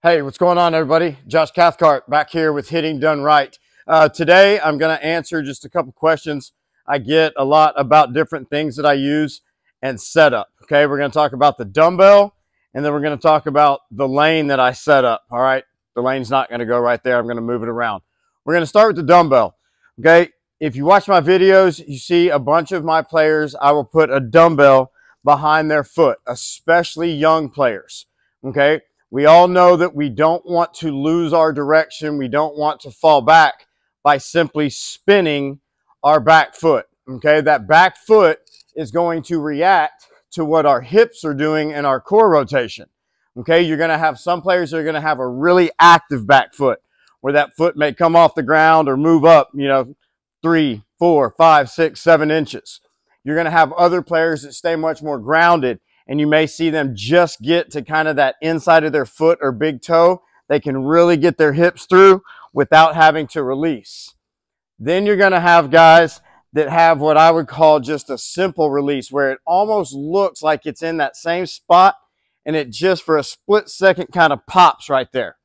Hey, what's going on, everybody? Josh Cathcart back here with Hitting Done Right. Today, I'm going to answer just a couple questions. I get a lot about different things that I use and setup. Okay, we're going to talk about the dumbbell, and then we're going to talk about the lane that I set up. All right, the lane's not going to go right there. I'm going to move it around. We're going to start with the dumbbell. Okay, if you watch my videos, you see a bunch of my players, I will put a dumbbell behind their foot, especially young players. Okay. We all know that we don't want to lose our direction. We don't want to fall back by simply spinning our back foot. Okay, that back foot is going to react to what our hips are doing in our core rotation. Okay, you're going to have some players that are going to have a really active back foot where that foot may come off the ground or move up, 3, 4, 5, 6, 7 inches. You're going to have other players that stay much more grounded, and you may see them just get to kind of that inside of their foot or big toe. They can really get their hips through without having to release. Then you're going to have guys that have what I would call just a simple release, where it almost looks like it's in that same spot, and it just for a split second kind of pops right there.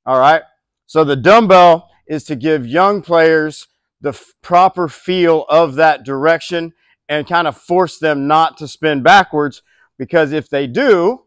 All right. So the dumbbell is to give young players the proper feel of that direction and kind of force them not to spin backwards. Because if they do,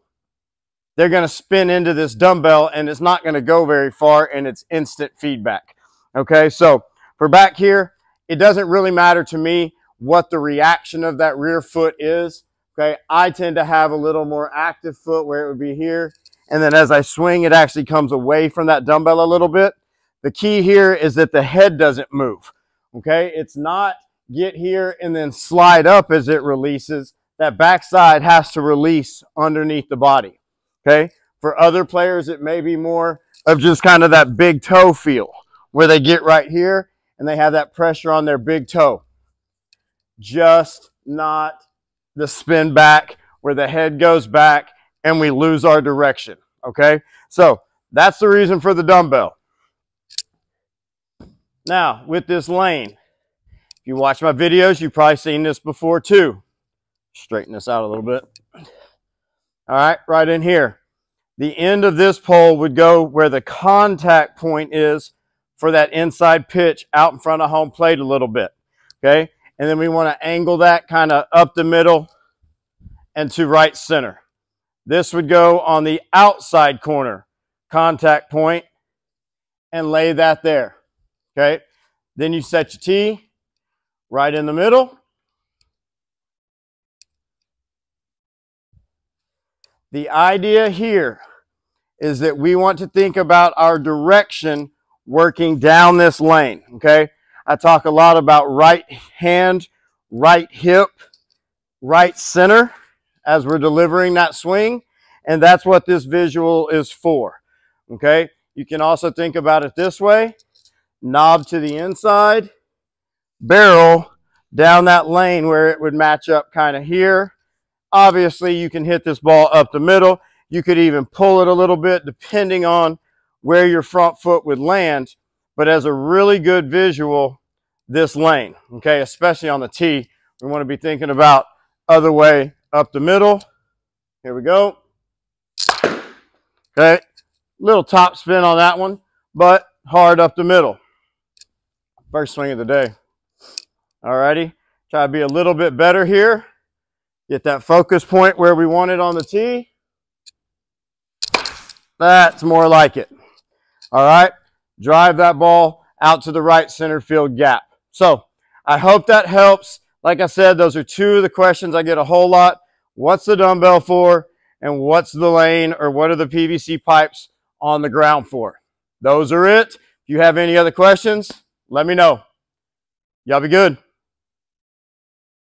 they're going to spin into this dumbbell and it's not going to go very far, and it's instant feedback. Okay, so for back here, it doesn't really matter to me what the reaction of that rear foot is. Okay, I tend to have a little more active foot where it would be here. And then as I swing, it actually comes away from that dumbbell a little bit. The key here is that the head doesn't move. Okay, it's not get here and then slide up as it releases. That backside has to release underneath the body. Okay. For other players, it may be more of just kind of that big toe feel where they get right here and they have that pressure on their big toe. Just not the spin back where the head goes back and we lose our direction. Okay. So that's the reason for the dumbbell. Now with this lane, if you watch my videos, you've probably seen this before too. Straighten this out a little bit. All right, right in here. The end of this pole would go where the contact point is for that inside pitch out in front of home plate a little bit. Okay, and then we want to angle that kind of up the middle and to right center. This would go on the outside corner contact point and lay that there. Okay, then you set your tee right in the middle. The idea here is that we want to think about our direction working down this lane, okay? I talk a lot about right hand, right hip, right center as we're delivering that swing, and that's what this visual is for, okay? You can also think about it this way: knob to the inside, barrel down that lane where it would match up kind of here. Obviously, you can hit this ball up the middle. You could even pull it a little bit depending on where your front foot would land. But as a really good visual, this lane, okay, especially on the tee, we want to be thinking about other way up the middle. Here we go. Okay, little top spin on that one, but hard up the middle. First swing of the day. All righty, try to be a little bit better here. Get that focus point where we want it on the tee. That's more like it. All right. Drive that ball out to the right center field gap. So I hope that helps. Like I said, those are two of the questions I get a whole lot. What's the dumbbell for? And what's the lane, or what are the PVC pipes on the ground for? Those are it. If you have any other questions, let me know. Y'all be good.